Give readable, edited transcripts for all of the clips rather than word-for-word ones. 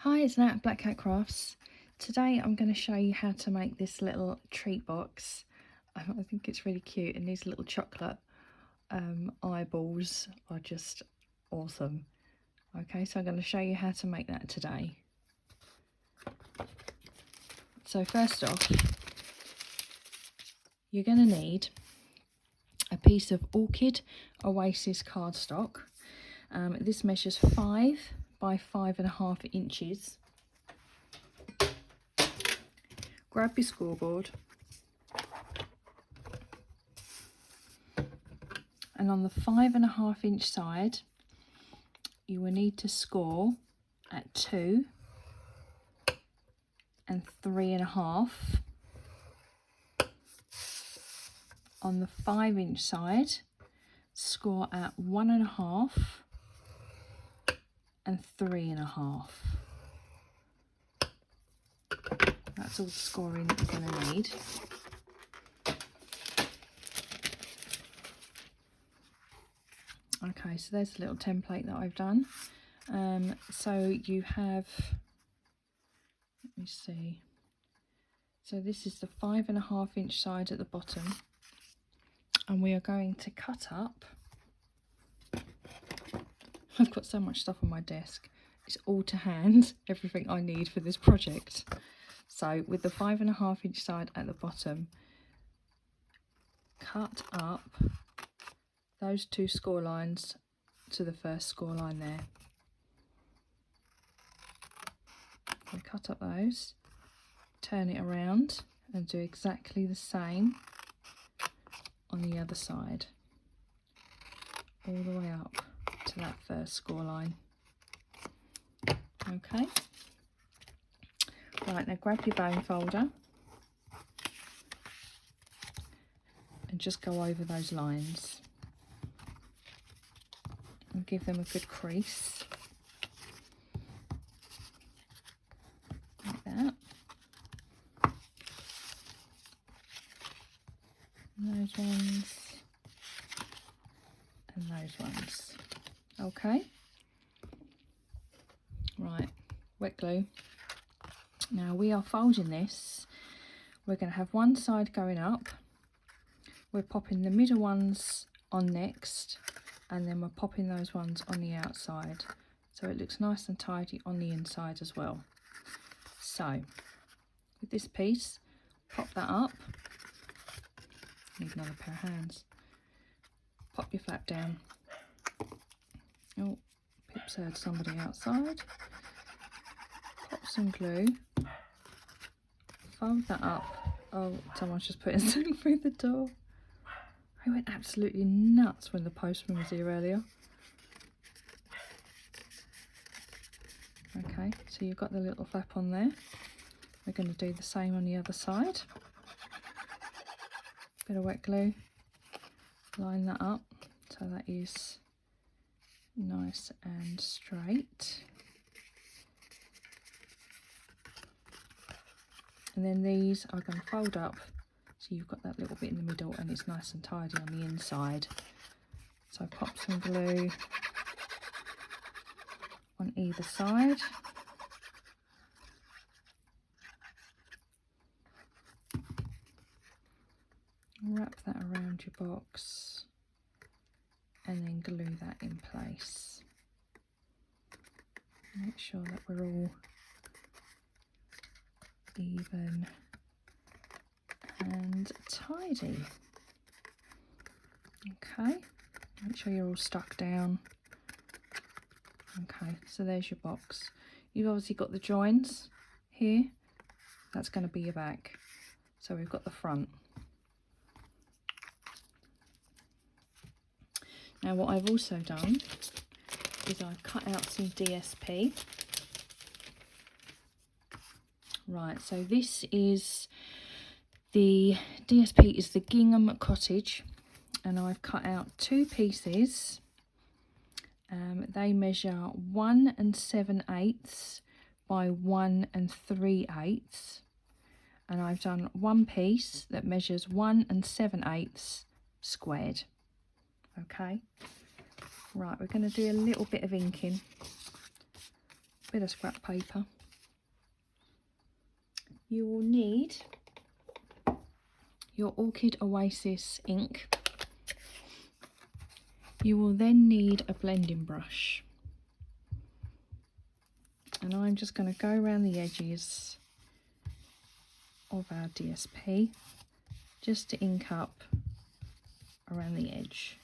Hi, it's Nat at Black Cat Crafts. Today I'm going to show you how to make this little treat box. I think it's really cute, and these little chocolate eyeballs are just awesome. Okay, so I'm going to show you how to make that today. So first off, you're going to need a piece of Orchid Oasis cardstock. This measures 5 by 5.5 inches. Grab your scoreboard, and on the 5.5 inch side you will need to score at 2 and 3.5. On the 5 inch side, score at 1.5 and 3.5. That's all the scoring that you're going to need. Okay, so there's a little template that I've done. So you have, let me see, so this is the 5.5 inch side at the bottom, and we are going to cut up, I've got so much stuff on my desk, it's all to hand, everything I need for this project. So with the 5.5 inch side at the bottom, cut up those 2 score lines to the first score line there. So cut up those, turn it around and do exactly the same on the other side, all the way up to that first score line. Okay, right, now grab your bone folder and just go over those lines and give them a good crease like that. And those ones and those ones. Okay, right, wet glue. Now we are folding this. We're going to have one side going up, we're popping the middle ones on next, and then we're popping those ones on the outside, so it looks nice and tidy on the inside as well. So with this piece, pop that up. Need another pair of hands. Pop your flap down. Oh, Pip's heard somebody outside. Pop some glue. Fold that up. Oh, someone's just putting something through the door. I went absolutely nuts when the postman was here earlier. Okay, so you've got the little flap on there. We're going to do the same on the other side. Bit of wet glue. Line that up so that is nice and straight. And then these are going to fold up, so you've got that little bit in the middle and it's nice and tidy on the inside. So pop some glue on either side. Wrap that around your box and then glue that in place. Make sure that we're all even and tidy. Okay, make sure you're all stuck down. Okay, so there's your box. You've obviously got the joins here, that's going to be your back. So we've got the front. Now what I've also done is I've cut out some DSP. Right, so this is the DSP is the Gingham Cottage, and I've cut out 2 pieces. They measure 1 7/8 by 1 3/8, and I've done one piece that measures 1 7/8 squared. Okay, right, we're going to do a little bit of inking. bit of scrap paper. You will need your Orchid Oasis ink. You will then need a blending brush. And I'm just going to go around the edges of our DSP just to ink up around the edge.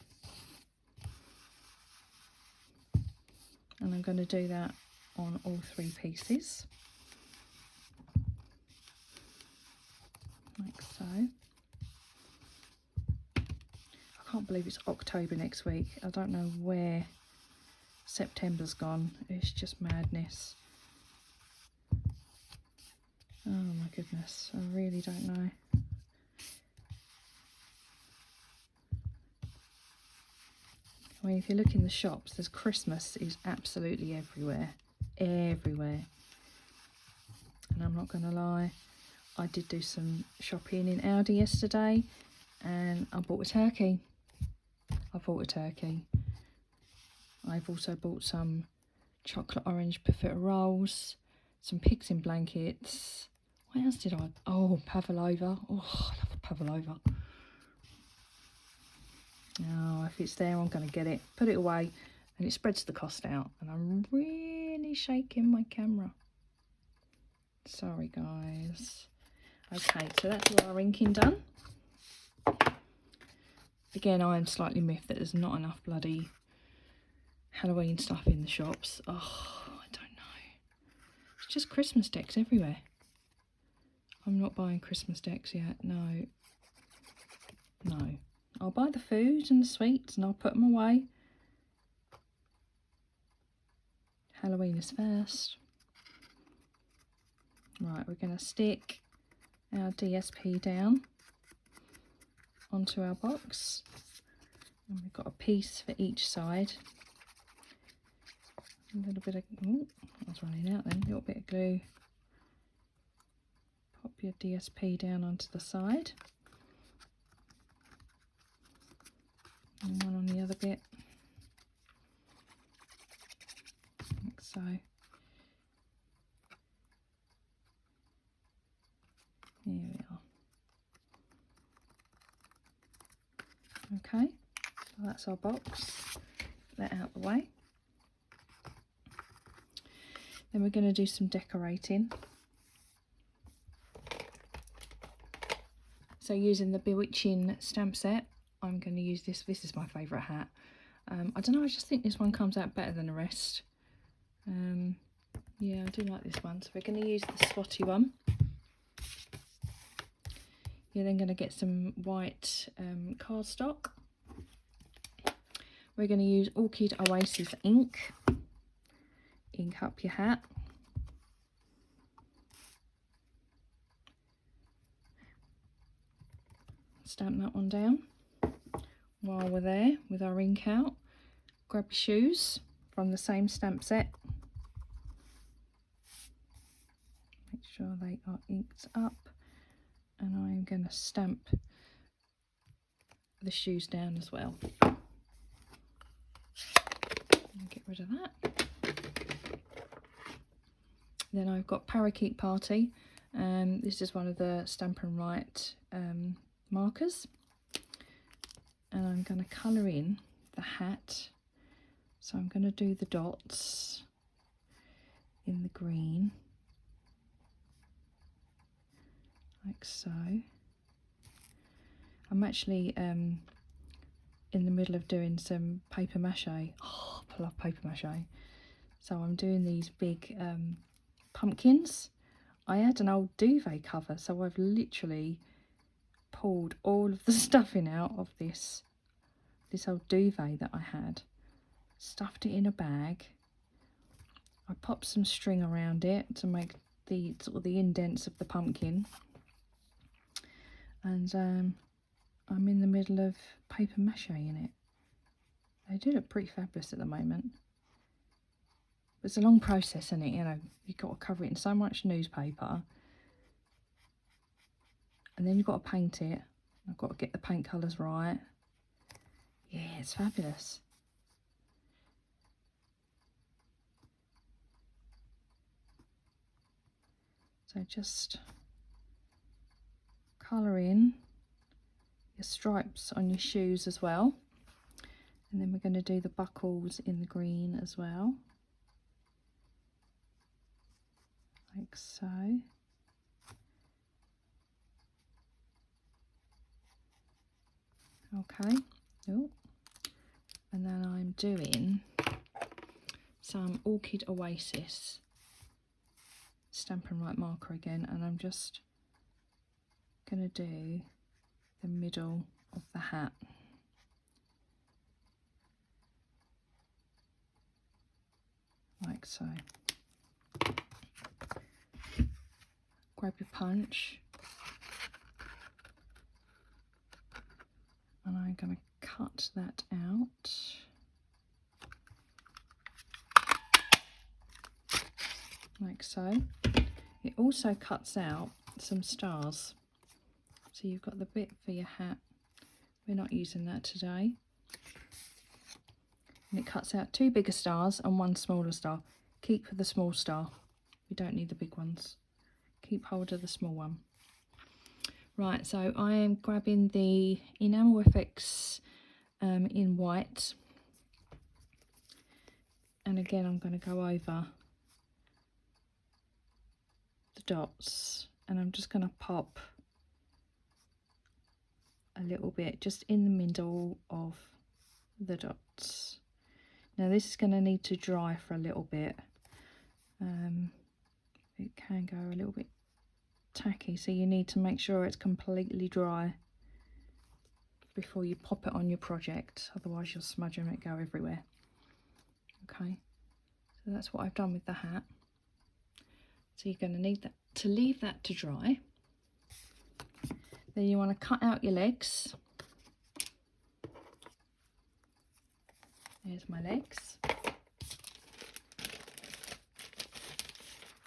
And I'm going to do that on all 3 pieces, like so. I can't believe it's October next week. I don't know where September's gone. It's just madness. Oh my goodness, I really don't know. I mean, if you look in the shops, there's Christmas is absolutely everywhere. Everywhere. And I'm not going to lie, I did do some shopping in Aldi yesterday and I bought a turkey. I've also bought some chocolate orange profiteroles, some pigs in blankets. What else did I? Oh, pavlova. Oh, I love a pavlova. Oh, if it's there, I'm going to get it. Put it away, and it spreads the cost out. And I'm really shaking my camera. Sorry, guys. Okay, so that's all our inking done. Again, I am slightly miffed that there's not enough bloody Halloween stuff in the shops. Oh, I don't know. It's just Christmas decks everywhere. I'm not buying Christmas decks yet. No. No. I'll buy the food and the sweets and I'll put them away. Halloween is first. Right, we're going to stick our DSP down onto our box. And we've got a piece for each side. A little bit of, oh, that's running out then, a little bit of glue. Pop your DSP down onto the side. And one on the other bit, like so. Here we are. Okay, so that's our box. Get that out the way. Then we're going to do some decorating. So using the Bewitching Stamp Set, I'm going to use this. This is my favourite hat. I don't know, I just think this one comes out better than the rest. Yeah, I do like this one. So we're going to use the swatty one. You're then going to get some white cardstock. We're going to use Orchid Oasis ink. Ink up your hat. Stamp that one down. While we're there with our ink out, grab your shoes from the same stamp set. Make sure they are inked up. And I'm going to stamp the shoes down as well. Get rid of that. Then I've got Parakeet Party. This is one of the Stampin' Right markers. And I'm going to colour in the hat. So I'm going to do the dots in the green. Like so. I'm actually in the middle of doing some paper mache. Oh, I love paper mache. So I'm doing these big pumpkins. I had an old duvet cover, so I've literally pulled all of the stuffing out of this old duvet that I had, stuffed it in a bag. I popped some string around it to make the sort of the indents of the pumpkin. And I'm in the middle of paper mache in it. They do look pretty fabulous at the moment. It's a long process, isn't it? You know, you've got to cover it in so much newspaper. And then you've got to paint it. I've got to get the paint colours right. Yeah, it's fabulous. So just colour in your stripes on your shoes as well. And then we're going to do the buckles in the green as well. Like so. Okay. Oh. And then I'm doing some Orchid Oasis Stampin' Right marker again, and I'm just going to do the middle of the hat. Like so. Grab your punch, and I'm going to cut that out. Like so. It also cuts out some stars. So you've got the bit for your hat. We're not using that today. And it cuts out 2 bigger stars and 1 smaller star. Keep the small star. We don't need the big ones. Keep hold of the small one. Right, so I am grabbing the Enamel FX in white. And again, I'm going to go over the dots. And I'm just going to pop a little bit just in the middle of the dots. Now this is going to need to dry for a little bit. It can go a little bit tacky, so you need to make sure it's completely dry before you pop it on your project, otherwise you'll smudge and it go everywhere. Okay, so that's what I've done with the hat. So you're going to need that to leave that to dry. Then you want to cut out your legs. There's my legs.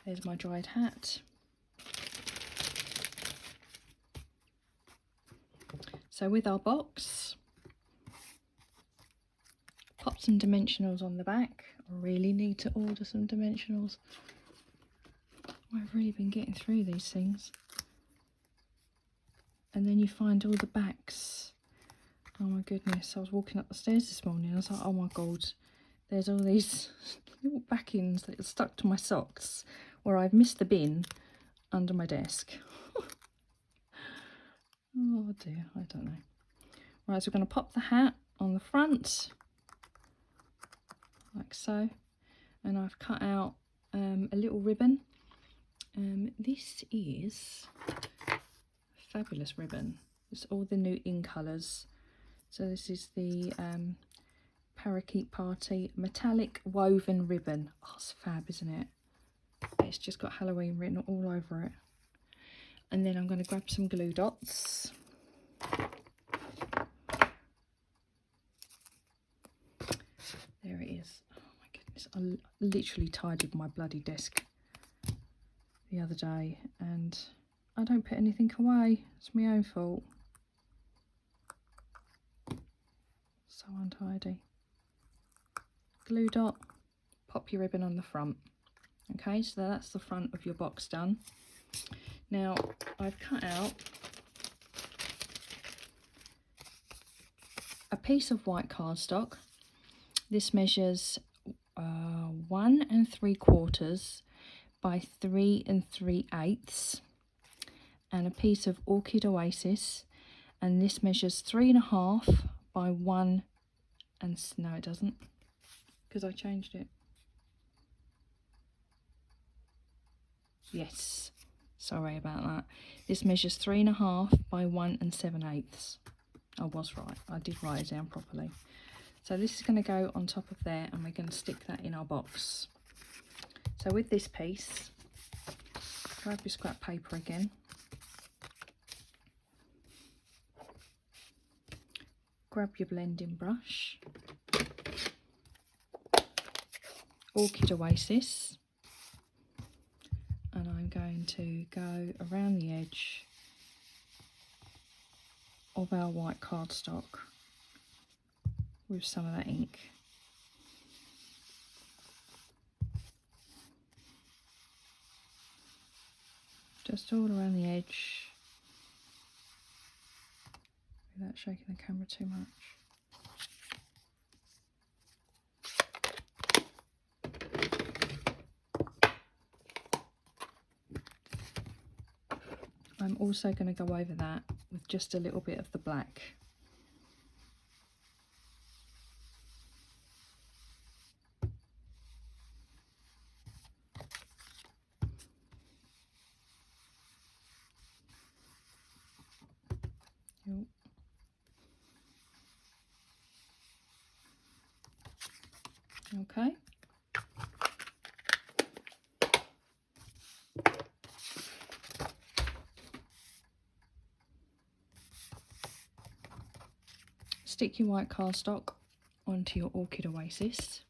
There's my dried hat. So with our box, pop some dimensionals on the back. I really need to order some dimensionals. I've really been getting through these things. And then you find all the backs. Oh my goodness, I was walking up the stairs this morning and I was like, oh my god, there's all these little backings that are stuck to my socks where I've missed the bin under my desk. Oh dear, I don't know. Right, so we're going to pop the hat on the front, like so. And I've cut out a little ribbon. This is a fabulous ribbon. It's all the new in colours. So this is the Parakeet Party metallic woven ribbon. Oh, it's fab, isn't it? It's just got Halloween written all over it. And then I'm going to grab some glue dots. There it is. Oh my goodness, I literally tidied my bloody desk the other day and I don't put anything away. It's my own fault. So untidy. Glue dot, pop your ribbon on the front. Okay, so that's the front of your box done. Now I've cut out a piece of white cardstock. This measures 1 3/4 by 3 3/8, and a piece of Orchid Oasis, and this measures 3.5 by 1 and no, it doesn't, because I changed it. Yes, sorry about that. This measures 3.5 by 1 7/8. I was right, I did write it down properly. So this is going to go on top of there and we're going to stick that in our box. So with this piece, grab your scrap paper again. Grab your blending brush. Orchid Oasis. And I'm going to go around the edge of our white cardstock with some of that ink. just all around the edge without shaking the camera too much. I'm also going to go over that with just a little bit of the black. Okay. Stick your white cardstock onto your Orchid Oasis.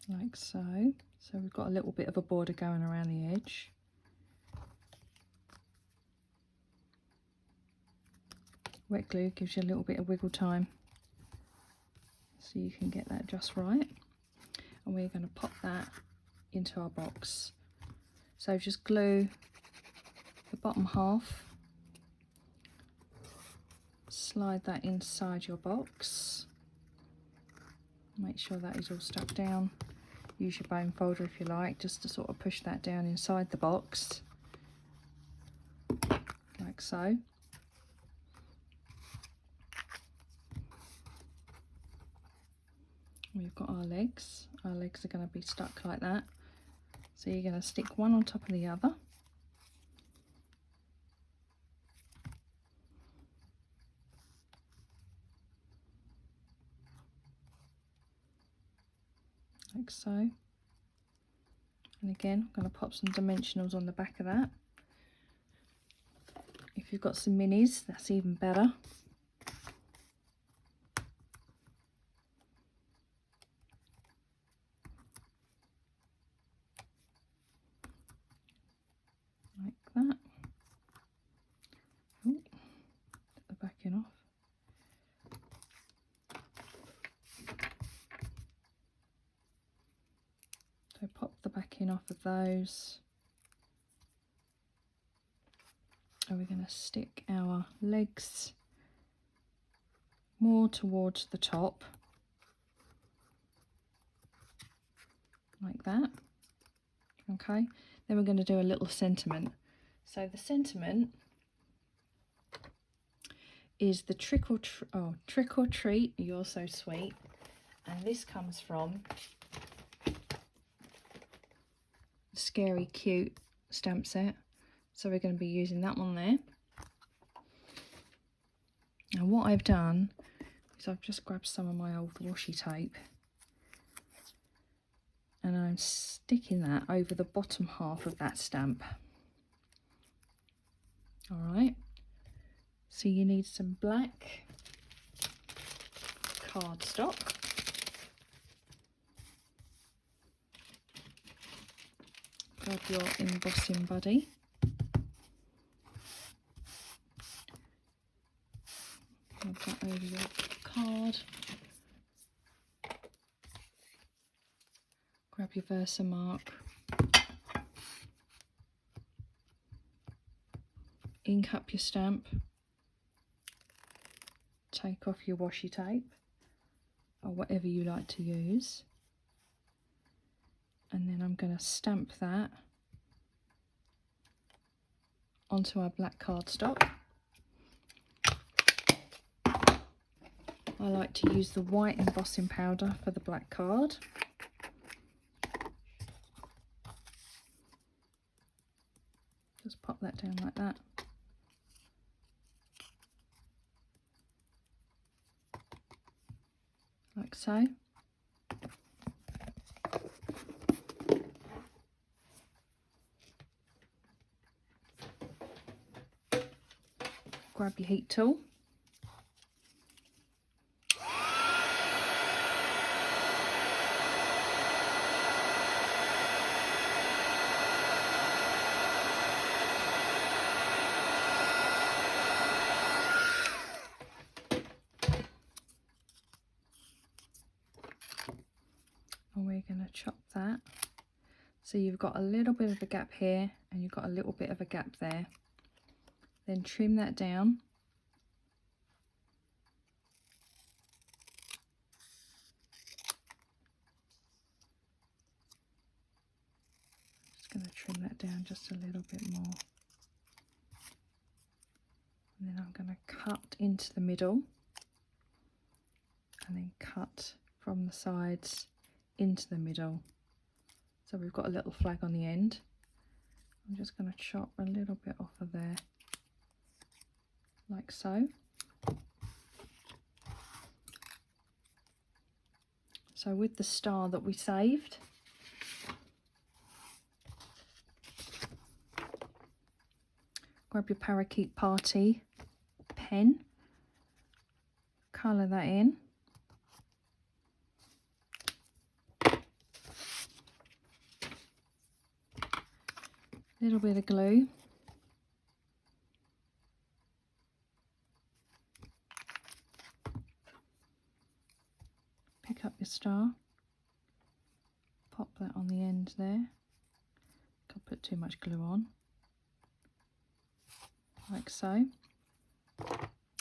Like so. So we've got a little bit of a border going around the edge. Wet glue gives you a little bit of wiggle time so you can get that just right. And we're going to pop that into our box. So just glue the bottom half, slide that inside your box, make sure that is all stuck down. Use your bone folder if you like, just to sort of push that down inside the box, like so. We've got our legs. Our legs are going to be stuck like that. So you're going to stick one on top of the other. Like so. And again, I'm going to pop some dimensionals on the back of that. If you've got some minis, that's even better. Like that. Ooh, get the backing off. So pop the backing off of those. And we're going to stick our legs more towards the top, like that. Okay, then we're going to do a little sentiment. So the sentiment is the trick or treat, you're so sweet. And this comes from Scary Cute stamp set. So we're going to be using that one there. And what I've done is I've just grabbed some of my old washi tape and I'm sticking that over the bottom half of that stamp. Alright, so you need some black cardstock. Grab your embossing buddy. Grab that over your card. Grab your Versamark. Ink up your stamp. Take off your washi tape or whatever you like to use. And then I'm going to stamp that onto our black cardstock. I like to use the white embossing powder for the black card. Just pop that down like that. Like so. Grab your heat tool. and we're going to chop that. So you've got a little bit of a gap here and you've got a little bit of a gap there. Then trim that down. Just going to trim that down just a little bit more. And then I'm going to cut into the middle and then cut from the sides into the middle. So we've got a little flag on the end. I'm just going to chop a little bit off of there, like so. So with the star that we saved, grab your Parakeet Party pen, colour that in. Little bit of glue. Pick up your star. Pop that on the end there. Can't put too much glue on. Like so.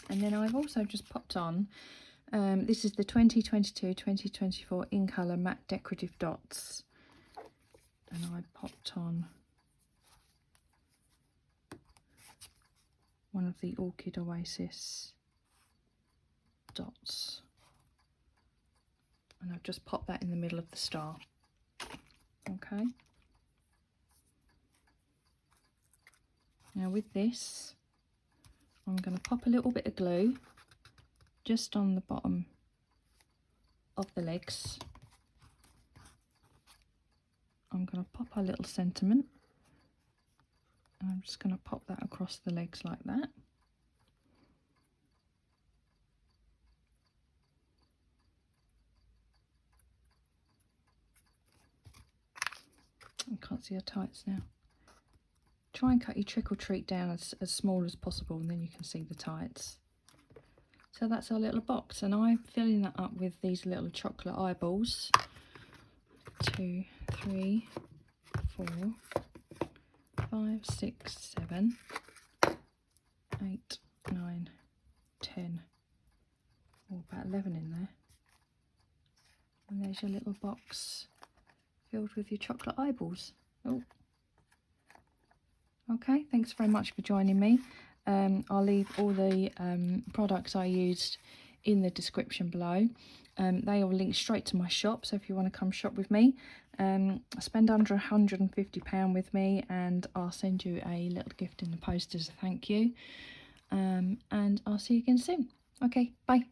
And then I've also just popped on, this is the 2022-2024 in colour matte decorative dots. And I popped on one of the Orchid Oasis dots, and I've just popped that in the middle of the star. Okay, now with this I'm going to pop a little bit of glue just on the bottom of the legs. I'm going to pop a little sentiment. And I'm just going to pop that across the legs like that. I can't see her tights now. Try and cut your trick or treat down as small as possible, and then you can see the tights. So that's our little box, and I'm filling that up with these little chocolate eyeballs. 2, 3, 4, 5, 6, 7, 8, 9, 10, or about 11 in there. And there's your little box filled with your chocolate eyeballs. Oh, okay, thanks very much for joining me. I'll leave all the products I used in the description below. They all link straight to my shop, so if you want to come shop with me, spend under £150 with me and I'll send you a little gift in the post as a thank you. And I'll see you again soon. Okay, bye.